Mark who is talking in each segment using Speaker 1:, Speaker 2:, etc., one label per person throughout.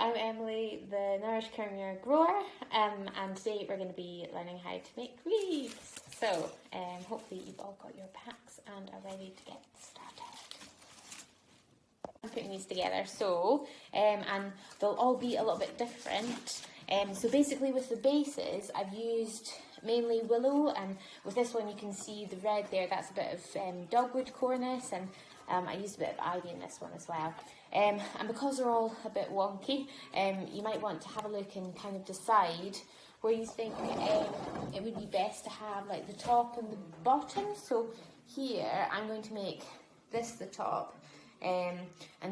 Speaker 1: I'm Emily, the Nourish Career Grower, and today we're going to be learning how to make wreaths. So, hopefully you've all got your packs and are ready to get started. I'm putting these together, so, and they'll all be a little bit different. So basically with the bases, I've used mainly willow, and with this one you can see the red there, that's a bit of dogwood cornice, and I used a bit of ivy in this one as well. And because they're all a bit wonky, you might want to have a look and kind of decide where you think it would be best to have like the top and the bottom. So here I'm going to make this the top, and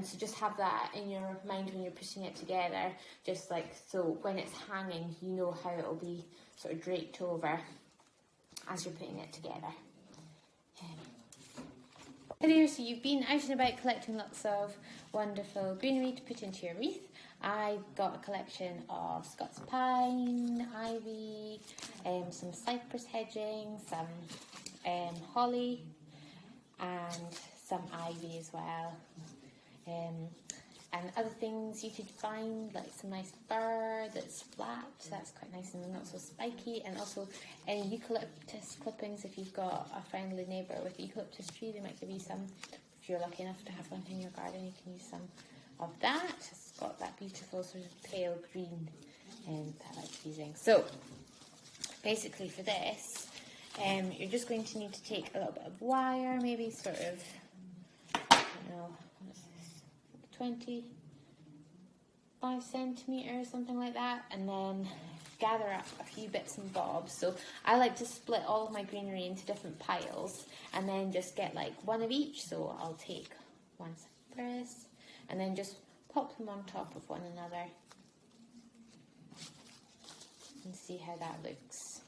Speaker 1: so just have that in your mind when you're putting it together, just like so when it's hanging you know how it will be sort of draped over as you're putting it together. Hello, so you've been out and about collecting lots of wonderful greenery to put into your wreath. I got a collection of Scots pine, ivy, some cypress hedging, some holly, and some ivy as well. And other things you could find, like some nice fir that's flat, that's quite nice and not so spiky, and also any eucalyptus clippings. If you've got a friendly neighbour with a eucalyptus tree, they might give you some. If you're lucky enough to have one in your garden, you can use some of that. It's got that beautiful sort of pale green that I like using. So basically for this, you're just going to need to take a little bit of wire, maybe sort of, I don't know, 25 centimetres, something like that, and then gather up a few bits and bobs. So I like to split all of my greenery into different piles and then just get like one of each. So I'll take one cypress and then just pop them on top of one another and see how that looks.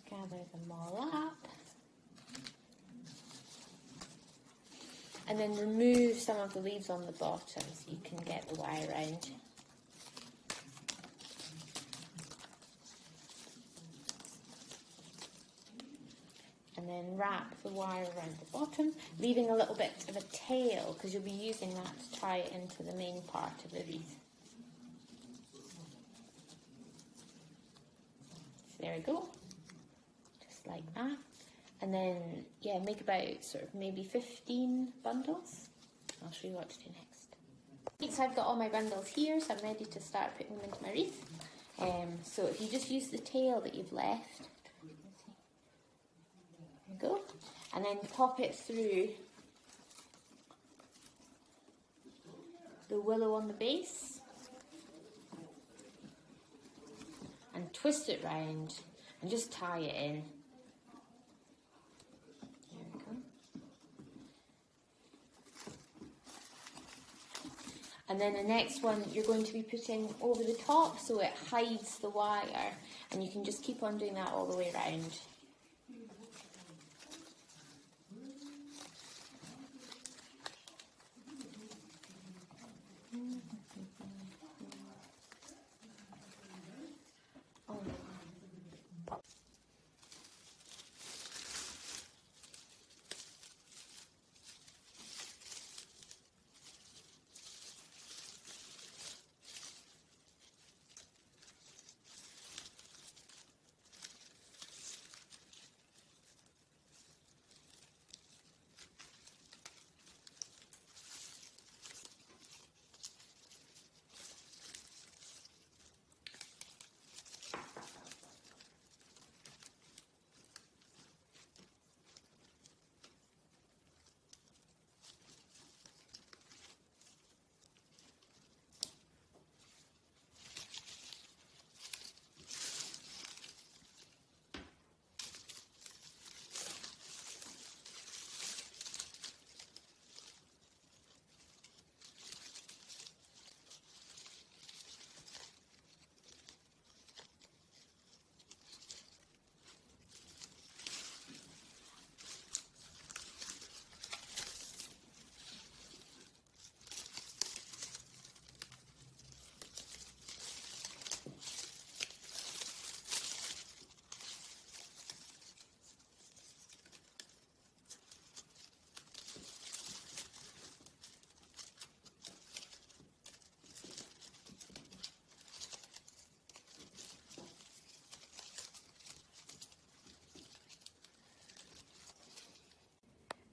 Speaker 1: Gather them all up. And then remove some of the leaves on the bottom so you can get the wire around. And then wrap the wire around the bottom, leaving a little bit of a tail because you'll be using that to tie it into the main part of the wreath. So there we go, just like that. And then, yeah, make about sort of maybe 15 bundles. I'll show you what to do next. So I've got all my bundles here, so I'm ready to start putting them into my wreath. So if you just use the tail that you've left, there you go, and then pop it through the willow on the base, and twist it round, and just tie it in. And then the next one you're going to be putting over the top so it hides the wire, and you can just keep on doing that all the way around.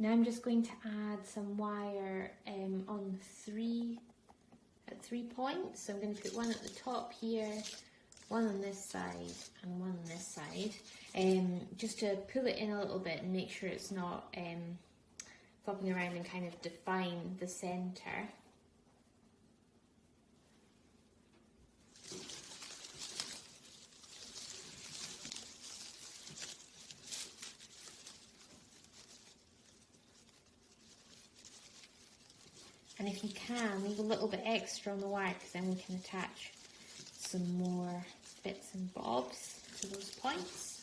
Speaker 1: Now I'm just going to add some wire on at 3 points. So I'm going to put one at the top here, one on this side and one on this side, just to pull it in a little bit and make sure it's not flopping around and kind of define the centre. And if you can, leave a little bit extra on the wire, because then we can attach some more bits and bobs to those points.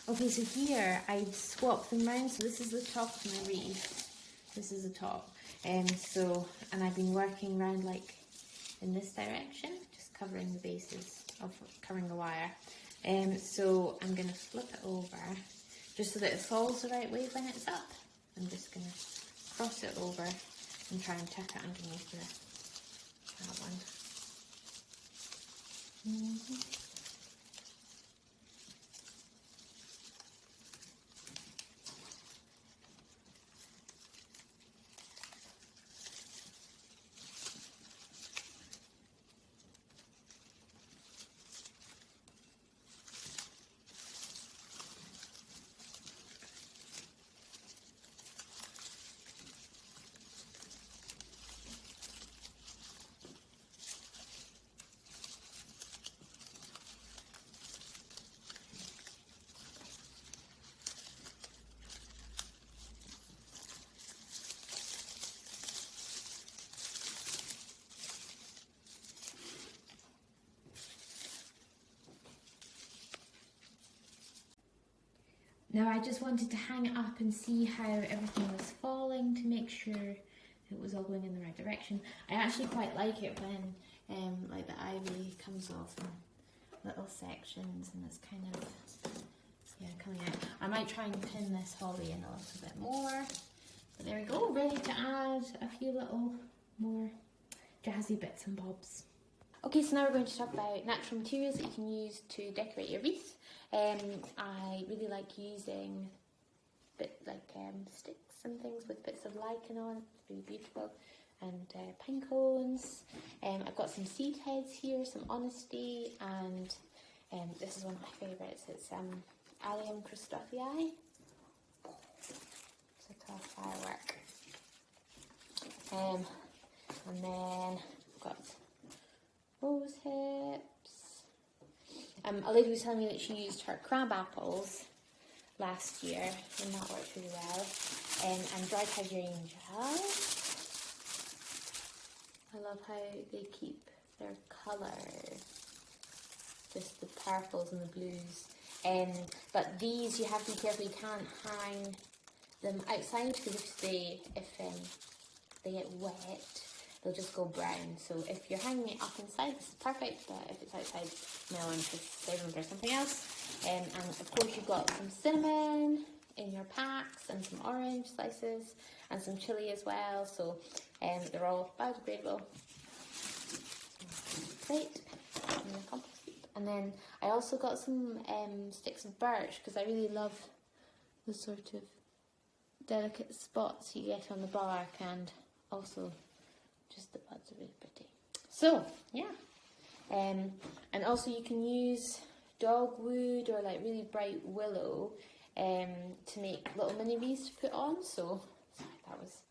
Speaker 1: Okay, so here I'd swap them round. So this is the top of my wreath. This is the top. And I've been working around like in this direction, just covering the bases of covering the wire. So I'm going to flip it over just so that it falls the right way when it's up. I'm just going to cross it over and try and tuck it underneath that one. Now I just wanted to hang it up and see how everything was falling to make sure it was all going in the right direction. I actually quite like it when like the ivy comes off in little sections and it's kind of coming out. I might try and pin this holly in a little bit more. But there we go, ready to add a few little more jazzy bits and bobs. Okay, so now we're going to talk about natural materials that you can use to decorate your wreath. I really like using sticks and things with bits of lichen on. It's really beautiful. And pine cones. I've got some seed heads here, some honesty, and this is one of my favourites. It's Allium Christophii. It's like a firework. And then I've got rose hips. A lady was telling me that she used her crab apples last year, and that worked really well. And dried hydrangea. I love how they keep their colour, just the purples and the blues. But these, you have to be careful, you can't hang them outside, because if they get wet, they'll just go brown. So if you're hanging it up inside, this is perfect, but if it's outside, no, and just save them for something else. And of course you've got some cinnamon in your packs, and some orange slices, and some chili as well. So they're all biodegradable. Plate in the compost heap. And then I also got some sticks of birch, because I really love the sort of delicate spots you get on the bark, and also just the buds are really pretty. So yeah, and also you can use dogwood or like really bright willow to make little mini wreaths to put on. So sorry, that was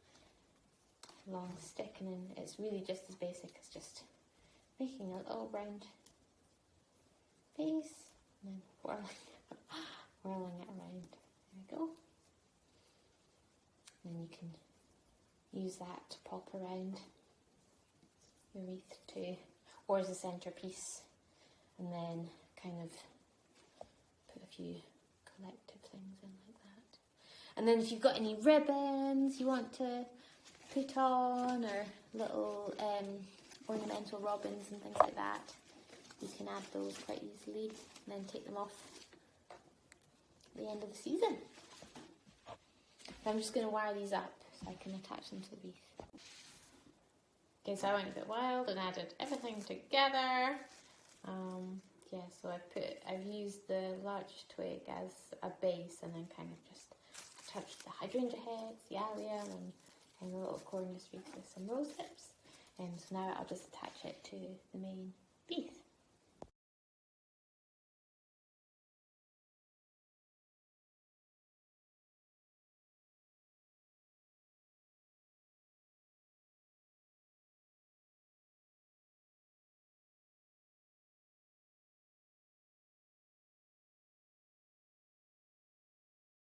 Speaker 1: a long stick, and then it's really just as basic as just making a little round face and then whirling it around. There we go. And then you can use that to pop around your wreath to, or as a centrepiece, and then kind of put a few collective things in like that. And then if you've got any ribbons you want to put on, or little ornamental robins and things like that, you can add those quite easily and then take them off at the end of the season. So I'm just going to wire these up so I can attach them to the wreath. Okay, so I went a bit wild and added everything together. Yeah, so I've used the larch twig as a base, and then kind of just attached the hydrangea heads, the allium, and kind of a little cornice wreath with some rose tips. And so now I'll just attach it to the main wreath.